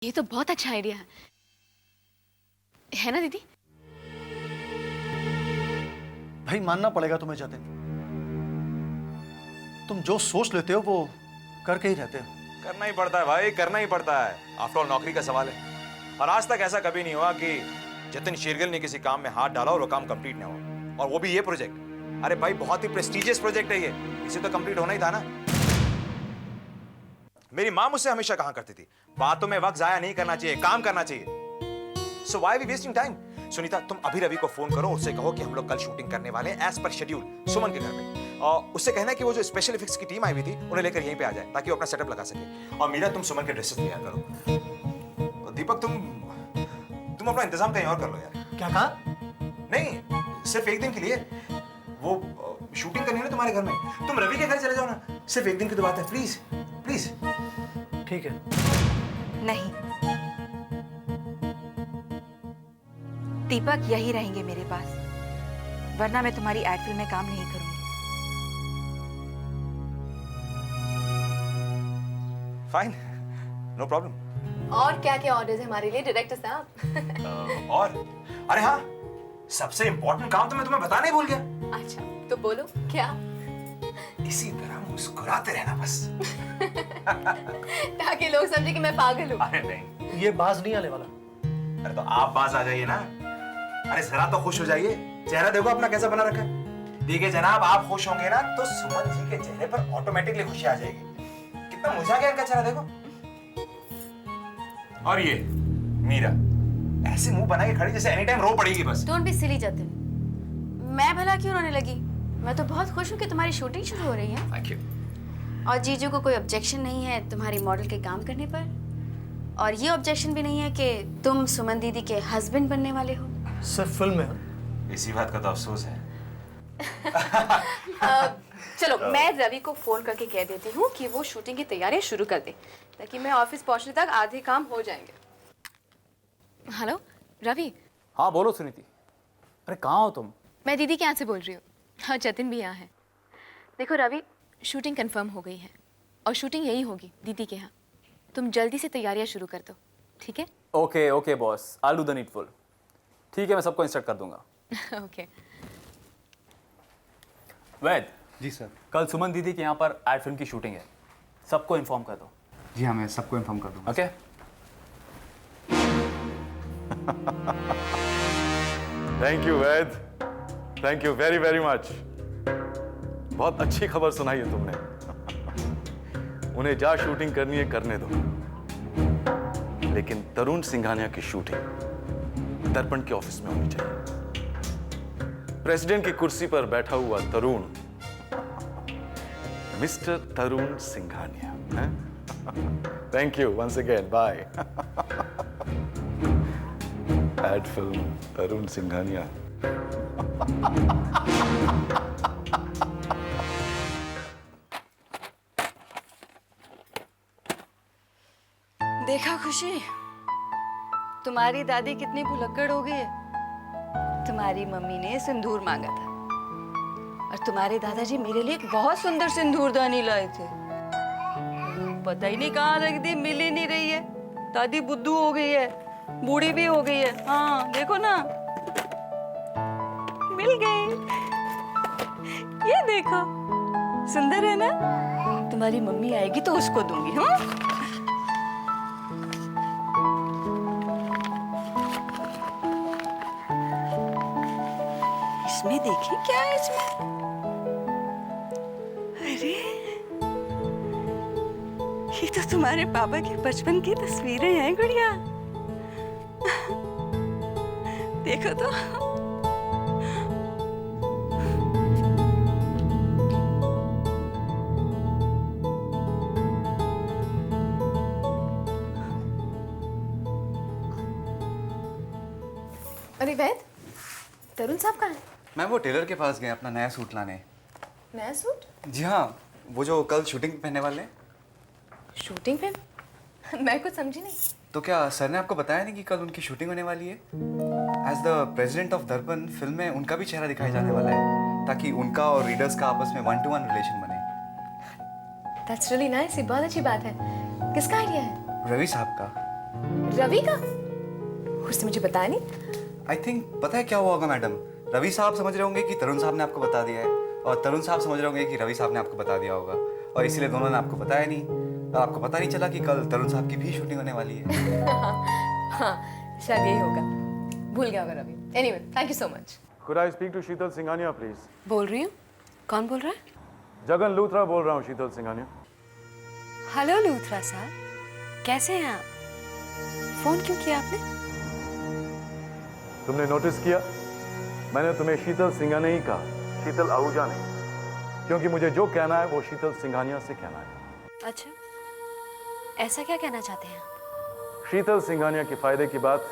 ये तो बहुत अच्छा आइडिया है ना दीदी? भाई मानना पड़ेगा तुम्हें जतिन, तुम जो सोच लेते हो वो करके ही रहते हो। करना ही पड़ता है भाई, करना ही पड़ता है। आफ्टर ऑल नौकरी का सवाल है। और आज तक ऐसा कभी नहीं हुआ कि जतिन शेरगिल ने किसी काम में हाथ डाला और वो काम कंप्लीट ना हो, और वो भी ये प्रोजेक्ट। अरे भाई बहुत ही प्रेस्टिजियस प्रोजेक्ट है ये, इसे तो कंप्लीट होना ही था ना। मेरी माँ मुझसे हमेशा कहा करती थी, बातों में वक्त जाया नहीं करना चाहिए, काम करना चाहिए। So why we wasting time? Sunita, तुम अभी रवि को फोन करो, उससे कहो कि हम लोग कल शूटिंग करने वाले हैं एज पर शेड्यूल सुमन के घर में। और उससे कहना है कि वो जो स्पेशल इफेक्ट्स की टीम आई हुई थी उन्हें लेकर यहीं पे आ जाए, ताकि वो अपना सेटअप लगा सके। और मीरा, तुम सुमन के ड्रेसेस तैयार करो। और दीपक, तुम अपना इंतजाम कहीं और कर लो यार। क्या कहा? नहीं, सिर्फ एक दिन के लिए। वो शूटिंग करनी है ना तुम्हारे घर में, तुम रवि के घर चले जाओ ना। सिर्फ एक दिन की तो बात है, प्लीज प्लीज। ठीक है। नहीं, दीपक यही रहेंगे मेरे पास, वरना मैं तुम्हारी एड फिल्म में काम नहीं करूंगी। Fine, no problem. और क्या क्या ऑर्डर्स है हमारे लिए डायरेक्टर साहब? और अरे हाँ, सबसे इंपॉर्टेंट काम तो मैं तुम्हें बताना ही भूल गया। अच्छा तो बोलो क्या? इसी तरह मुस्कुराते रहना बस। ताकि लोग समझे कि मैं पागल हूँ। अरे नहीं, ये बाज नहीं आने वाला। अरे तो आप पास आ जाइए ना। अरे जरा तो खुश हो जाइए, चेहरा देखो अपना कैसा बना रखा है। देखिए जनाब, आप खुश होंगे ना तो सुमन जी के चेहरे पर ऑटोमेटिकली खुशी आ जाएगी। कितना मुझा गया इनका चेहरा देखो। और ये मीरा ऐसे मुंह बना के खड़ी जैसे एनी टाइम रो पड़ेगी बस। डोंट बी सिली जतिन, मैं भला क्यों रोने लगी? मैं तो बहुत खुश हूँ कि तुम्हारी शूटिंग शुरू हो रही है। Thank you. और जीजू को कोई ऑब्जेक्शन नहीं है तुम्हारी मॉडल के काम करने पर, और ये ऑब्जेक्शन भी नहीं है कि तुम सुमन दीदी के हस्बैंड बनने वाले हो। सिर्फ फिल्म में। इसी बात का तो अफसोस है। चलो मैं रवि को फोन करके कह देती हूँ कि वो शूटिंग की तैयारियां शुरू कर दे, ताकि मैं ऑफिस पहुंचने तक आधे काम हो जाएंगे। हेलो रवि। हाँ बोलो सुनीति। अरे कहाँ हो तुम? मैं दीदी के यहाँ से बोल रही हूँ। हाँ, जतिन भी यहाँ है। देखो रवि, शूटिंग कंफर्म हो गई है और शूटिंग यही होगी दीदी के यहाँ। तुम जल्दी से तैयारियां शुरू कर दो, ठीक है? Okay okay boss, I will do the needful. ठीक है, मैं सबको इंस्ट्रक्ट कर दूंगा। ओके। वैद जी सर। कल सुमन दीदी के यहाँ पर एड फिल्म की शूटिंग है, सबको इन्फॉर्म कर दो। जी हाँ, मैं सबको इन्फॉर्म कर दूंगा। Okay thank you Vaid, thank you very very much. बहुत अच्छी खबर सुनाई है तुमने। उन्हें जहाँ शूटिंग करनी है करने दो, लेकिन तरुण सिंघानिया की शूटिंग दर्पण के ऑफिस में होनी चाहिए। प्रेसिडेंट की कुर्सी पर बैठा हुआ Tarun, mister Tarun Singhania. Thank you once again, bye. Ad film Tarun Singhania. देखा खुशी, तुम्हारी दादी कितनी भुलक्कड़ हो गई है। तुम्हारी मम्मी ने सिंदूर मांगा था और तुम्हारे दादाजी मेरे लिए एक बहुत सुंदर सिंदूरदानी लाए थे। पता ही नहीं कहाँ रख दी, मिल ही नहीं रही है। दादी बुद्धू हो गई है, बूढ़ी भी हो गई है। हाँ देखो ना, मिल गई। ये देखो, सुंदर है ना? तुम्हारी मम्मी आएगी तो उसको दूंगी। हाँ इसमें देखिए क्या है इसमें। अरे ये तो तुम्हारे पापा के बचपन की तस्वीरें हैं गुड़िया। देखो तो। अरे वैद, तरुण साहब कहाँ हैं? मैं वो टेलर के पास गया अपना नया सूट लाने। नया सूट? जी हाँ, वो जो कल शूटिंग पहनने वाले हैं। शूटिंग पे? मैं कुछ समझी नहीं। तो क्या सर ने आपको बताया नहीं कि कल उनकी शूटिंग होने वाली है? एज द प्रेसिडेंट ऑफ दर्पण फिल्म में उनका भी चेहरा दिखाया जाने वाला है, ताकि उनका और रीडर्स का आपस में 1-to-1 रिलेशन बने। दैट्स रियली नाइस, ये बहुत अच्छी बात है। किसका आइडिया है? रवि साहब का। रवि का? उसने मुझे बताया नहीं। आई थिंक पता है क्या हुआ होगा मैडम, रवि साहब समझ रहे होंगे कि तरुण साहब ने आपको बता दिया है, और तरुण साहब समझ रहे होंगे कि रवि साहब ने आपको बता दिया होगा, और इसीलिए दोनों ने आपको बताया नहीं, और आपको पता नहीं चला कि कल तरुण साहब की भी शूटिंग होने वाली है। हाँ, शायद यही होगा। भूल गया होगा Ravi. Anyway, thank you so much. Could I speak to Sheetal Singhania please? बोल रही हूँ। कौन बोल रहा है? जगन लूथरा बोल रहा हूँ शीतल सिंघानिया। हेलो लूथरा साहब, कैसे हैं आप? फोन क्यों किया आपने? तुमने नोटिस किया, मैंने तुम्हें शीतल सिंघानिया ही कहा, शीतल आहूजा नहीं, क्योंकि मुझे जो कहना है वो शीतल सिंघानिया से कहना है। अच्छा, ऐसा क्या कहना चाहते हैं आप? शीतल सिंघानिया के फायदे की बात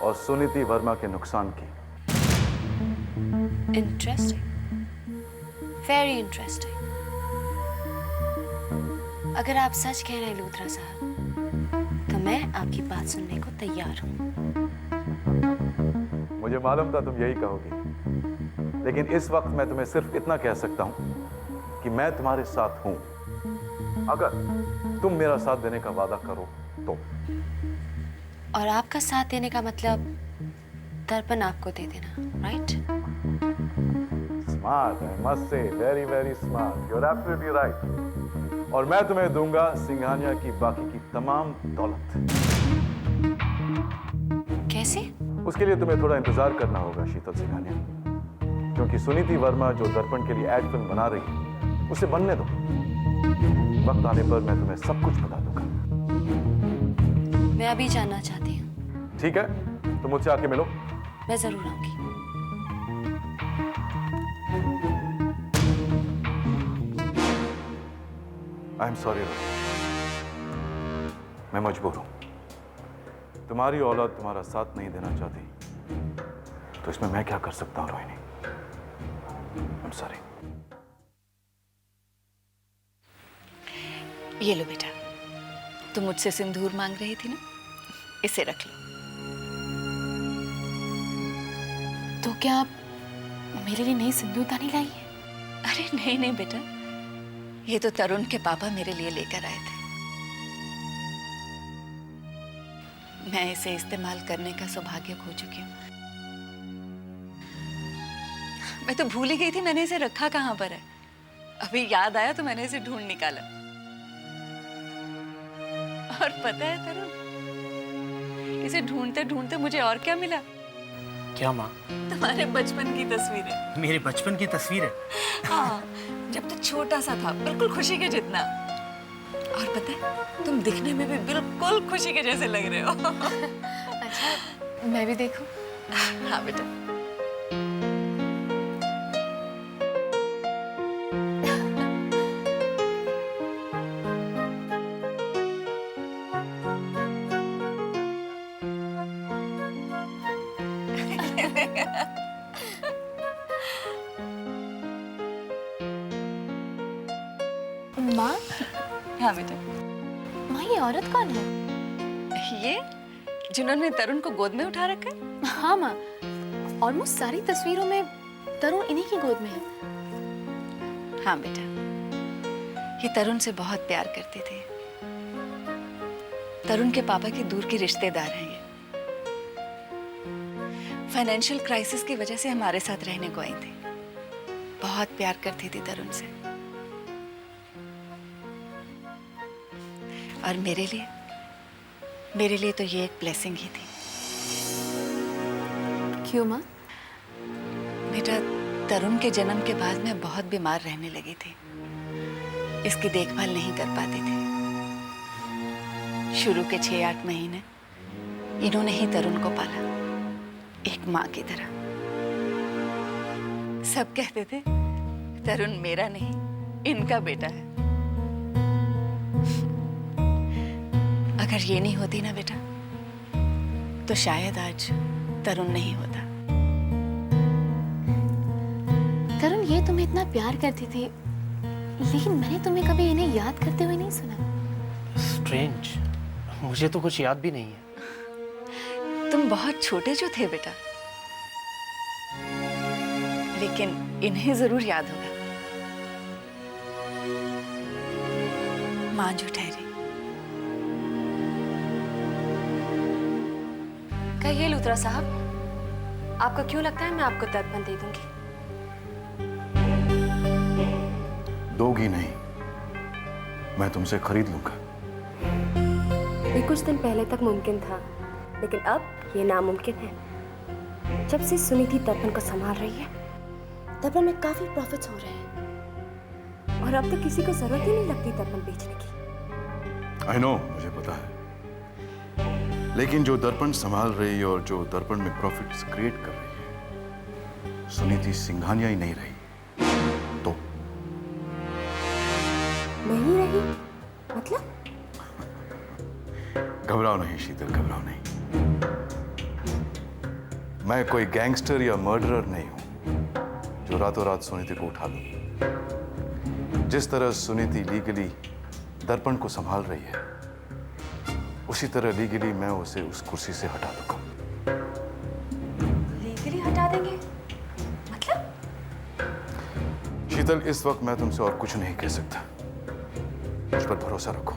और सुनीति वर्मा के नुकसान की। Interesting, very interesting. अगर आप सच कह रहे हैं लूथरा साहब, तो मैं आपकी बात सुनने को तैयार हूँ। मुझे मालूम था तुम यही कहोगी, लेकिन इस वक्त मैं तुम्हें सिर्फ इतना कह सकता हूं कि मैं तुम्हारे साथ हूं, अगर तुम मेरा साथ देने का वादा करो तो। और आपका साथ देने का मतलब दर्पण आपको दे देना, right? Smart, I must say, very very smart, you are absolutely right. और मैं तुम्हें दूंगा सिंघानिया की बाकी की तमाम दौलत। कैसे? उसके लिए तुम्हें थोड़ा इंतजार करना होगा शीतल सिंघानिया, क्योंकि सुनीति वर्मा जो दर्पण के लिए एड फिल्म बना रही है, उसे बनने दो। वक्त आने पर मैं तुम्हें सब कुछ बता दूंगा। मैं अभी जानना चाहती हूँ। ठीक है, तो मुझसे आके मिलो। मैं जरूर आऊंगी। आई एम सॉरी, मैं मजबूर हूं। तुम्हारी औलाद तुम्हारा साथ नहीं देना चाहती, तो इसमें मैं क्या कर सकता हूं रोहिणी? I am sorry. ये लो बेटा, तुम मुझसे सिंदूर मांग रही थी ना, इसे रख लो। तो क्या आप मेरे लिए नई सिंदूरदानी लाई है? अरे नहीं नहीं बेटा, ये तो तरुण के पापा मेरे लिए लेकर आए थे। मैं इसे इस्तेमाल करने का सौभाग्य खो चुकी हूँ। मैं तो भूल ही गई थी मैंने इसे रखा कहाँ पर है। अभी याद आया तो मैंने इसे ढूंढ निकाला। और पता है तरुण, इसे ढूंढते ढूंढते मुझे और क्या मिला? क्या माँ? तुम्हारे बचपन की तस्वीरें। मेरे बचपन की तस्वीर है? हाँ, जब तू छोटा सा था, बिल्कुल खुशी के जितना। और पता है, तुम दिखने में भी बिल्कुल खुशी के जैसे लग रहे हो। अच्छा, मैं भी देखूं? हाँ बेटा। माँ, हाँ बेटा। माँ ये औरत कौन है? ये जिन्होंने तरुण को गोद में उठा रखा है? हाँ माँ, ऑलमोस्ट सारी तस्वीरों में तरुण इन्हीं की गोद में है। हाँ बेटा, ये तरुण से बहुत प्यार करते थे। तरुण के पापा के दूर के रिश्तेदार हैं ये। फाइनेंशियल क्राइसिस की वजह से हमारे साथ रहने को आई थी। बहुत प्यार करती थी तरुण से। और मेरे लिए तो ये एक ब्लेसिंग ही थी। क्यों माँ? बेटा, तरुण के जन्म के बाद मैं बहुत बीमार रहने लगी थी। इसकी देखभाल नहीं कर पाती थी। शुरू के 6-8 महीने इन्होंने ही तरुण को पाला, एक माँ की तरह। सब कहते थे तरुण मेरा नहीं, इनका बेटा है। अगर ये नहीं होती ना बेटा, तो शायद आज तरुण नहीं होता। तरुण ये तुम्हें इतना प्यार करती थी, लेकिन मैंने तुम्हें कभी इन्हें याद करते हुए नहीं सुना। स्ट्रेंज, मुझे तो कुछ याद भी नहीं है। तुम बहुत छोटे जो थे बेटा, लेकिन इन्हें जरूर याद होगा। माँ जो ठहरी, कहिए लूथरा साहब, आपको क्यों लगता है मैं आपको दर्पण दे दूंगी? दोगी नहीं, मैं तुमसे खरीद लूंगा। ये कुछ दिन पहले तक मुमकिन था, लेकिन अब ये नामुमकिन है। जब से सुनीति दर्पण को संभाल रही है, दर्पण में काफी प्रॉफिट्स हो रहे हैं और अब तो किसी को जरूरत ही नहीं लगती दर्पण बेचने की। आई नो, मुझे पता है, लेकिन जो दर्पण संभाल रही है और जो दर्पण में प्रॉफिट्स क्रिएट कर रही है, सुनीति सिंघानिया ही नहीं रही तो नहीं रही मतलब? घबराओ नहीं शीतल, घबराओ नहीं। मैं कोई गैंगस्टर या मर्डरर नहीं हूं जो रातों रात सुनीति को उठा लूं। जिस तरह सुनीति लीगली दर्पण को संभाल रही है, उसी तरह लीगली मैं उसे उस कुर्सी से हटा दूंगा। लीगली हटा देंगे मतलब? शीतल, इस वक्त मैं तुमसे और कुछ नहीं कह सकता। मुझ पर भरोसा रखो।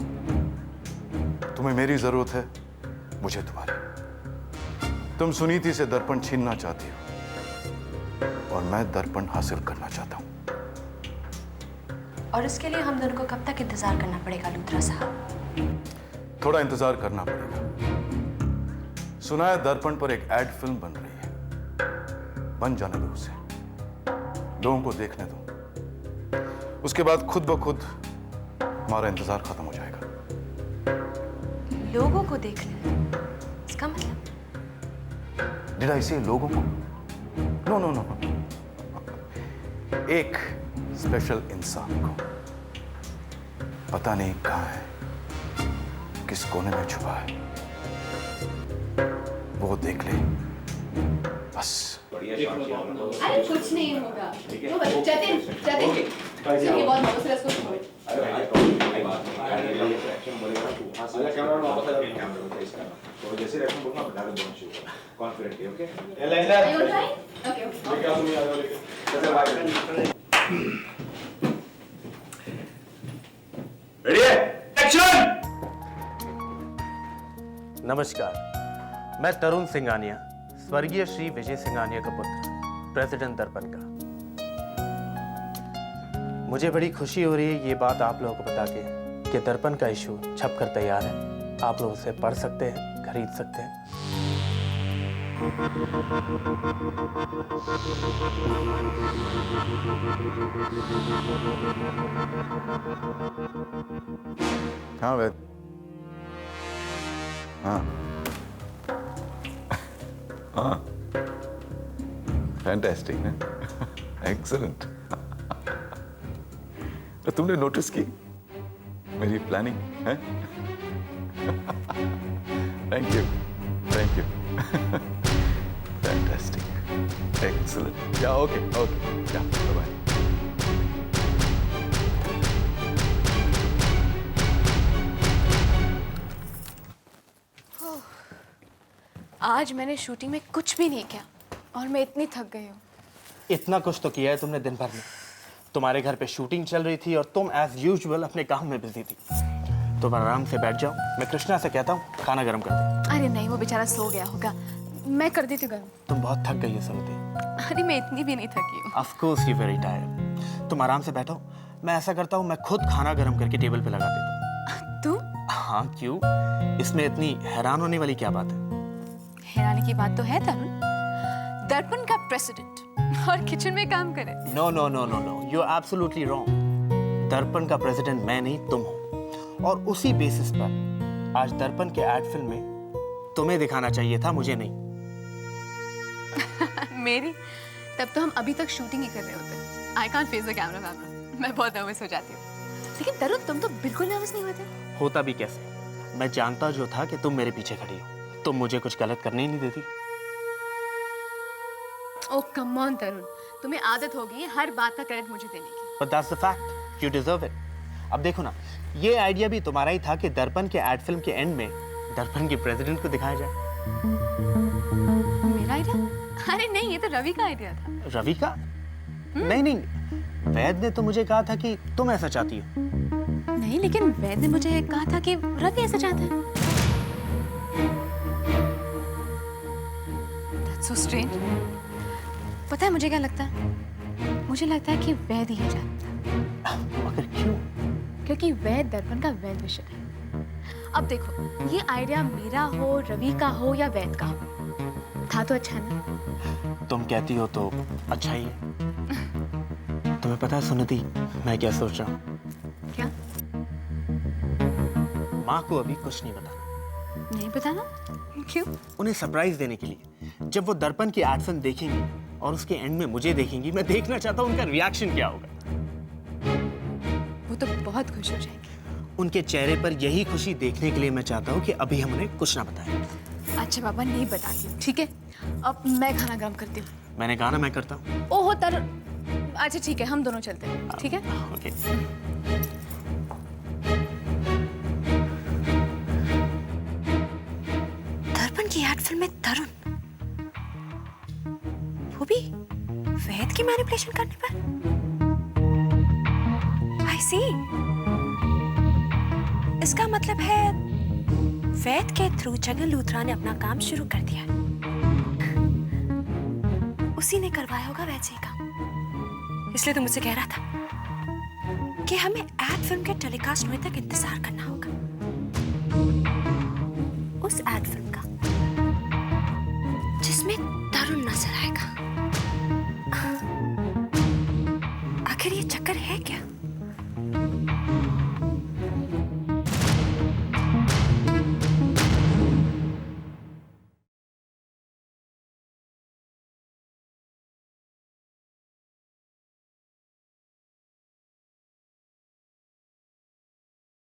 तुम्हें मेरी जरूरत है, मुझे तुम्हारी। तुम सुनीति से दर्पण छीनना चाहती हो और मैं दर्पण हासिल करना चाहता हूं। और इसके लिए हम दोनों को कब तक इंतजार करना पड़ेगा लूथरा साहब? थोड़ा इंतजार करना पड़ेगा। सुना है दर्पण पर एक एड फिल्म बन रही है, बन जाने दो उसे, लोगों को देखने दो। उसके बाद खुद ब खुद हमारा इंतजार खत्म हो जाएगा। लोगों को देख ले, इसका मतलब? डिड आई से लोगों को? नो नो नो, एक स्पेशल इंसान को, पता नहीं कहां है, किस कोने में छुपा है, वो देख ले बस। अरे कुछ नहीं होगा। जतिन, ये बहुत मौत से इसको छोड़। जैसे रिएक्शन बोलना बता दो दोनों चीज़ कॉन्फिडेंटली, ओके? रेडी है? एक्शन! नमस्कार, मैं तरुण सिंघानिया, स्वर्गीय श्री विजय सिंघानिया का पुत्र, प्रेसिडेंट दर्पण का। मुझे बड़ी खुशी हो रही है ये बात आप लोगों को बता के कि दर्पण का इशू छपकर तैयार है। आप लोग उसे पढ़ सकते हैं, खरीद सकते हैं। हाँ वैद, हाँ हाँ, फैंटास्टिक है, एक्सीलेंट। तुमने नोटिस की मेरी प्लानिंग है? Thank you, thank you, fantastic, excellent. या ओके ओके, या बाय। आज मैंने शूटिंग में कुछ भी नहीं किया और मैं इतनी थक गई हूँ। इतना कुछ तो किया है तुमने दिन भर में। तुम्हारे घर पे शूटिंग चल रही थी और तुम एज यूजुअल अपने काम में बिजी थी। तुम आराम से बैठ जाओ, मैं कृष्णा से कहता हूँ खाना गर्म कर दे। अरे नहीं, वो बेचारा सो गया होगा, मैं कर देती हूँ गर्म। तुम बहुत थक गई हो सुनीति। अरे मैं इतनी भी नहीं थकी हूँ। Of course you very tired. तुम आराम से बैठो, मैं ऐसा करता हूँ, मैं खुद खाना गर्म करके टेबल पे लगा देता हूँ। तू? हाँ क्यों, इसमें इतनी हैरान होने वाली क्या बात है? हैरानी की बात तो है तरुण, दर्पण का प्रेसिडेंट और किचन में काम करे। No no no no no, you are absolutely wrong. Darpan का प्रेसिडेंट मैं नहीं, तुम हो। और उसी बेसिस पर आज दर्पण के एड फिल्म में तुम्हें दिखाना चाहिए था, मुझे नहीं। मेरी? तब तो हम अभी तक शूटिंग ही कर रहे होते। I can't face the camera, मैं बहुत नर्वस हो जाती हूँ। लेकिन तरुण, तुम तो बिल्कुल नर्वस नहीं होते। होता भी कैसे, मैं जानता जो था कि तुम मेरे पीछे खड़ी हो, तुम मुझे कुछ गलत करने ही नहीं देती। ओह कम ऑन तरुण, तुम्हें आदत होगी हर बात का क्रेडिट मुझे देने की। But that's the fact, you deserve it. अब देखो ना, ये आइडिया भी तुम्हारा ही था कि दर्पण के एड फिल्म के एंड में दर्पण के प्रेसिडेंट को दिखाया जाए। मेरा आइडिया? अरे नहीं, ये तो रवि का आइडिया था। रवि का? नहीं नहीं, वैद ने तो मुझे कहा था कि तुम ऐसा चाहती हो। नहीं, लेकिन वैद ने मुझे कहा था कि रवि ऐसा चाहता है। So strange. पता है मुझे क्या लगता है? मुझे लगता है कि वैद ही जानता है। मगर क्यों? क्योंकि वैद दर्पण का वेल विशर है। अब देखो, ये आइडिया मेरा हो, रवि का हो या वैद का हो, था तो अच्छा ना। तुम कहती हो तो अच्छा ही है। तुम्हें पता है सुनिधि, मैं क्या सोच रहा हूँ? क्या? माँ को अभी कुछ नहीं बताना। नहीं बताना? क्यों? उन्हें सरप्राइज देने के लिए। जब वो दर्पण की एड फिल्म देखेंगी और उसके एंड में मुझे देखेंगी, मैं देखना चाहता हूँ उनका रिएक्शन क्या होगा। वो तो बहुत खुश हो जाएंगे। उनके चेहरे पर यही खुशी देखने के लिए मैं चाहता हूँ कि अभी हम उन्हें कुछ ना बताएं। अच्छा पापा, नहीं बताती हूँ, ठीक है? अब मैं खाना गर्म करती हूँ। मैंने कहा ना मैं करता हूँ। ओहो तर, अच्छा ठीक है, हम दोनों चलते हैं, ठीक है? ओके। दर्पण की एड फिल्म में तरुण, वो भी वैद की मैनिपुलेशन करने पर। आई सी, इसका मतलब है वैद के थ्रू जगन लूथरा ने अपना काम शुरू कर दिया। उसी ने करवाया होगा वैद से काम। इसलिए तो मुझसे कह रहा था कि हमें एड फिल्म के टेलीकास्ट होने तक इंतजार करना होगा।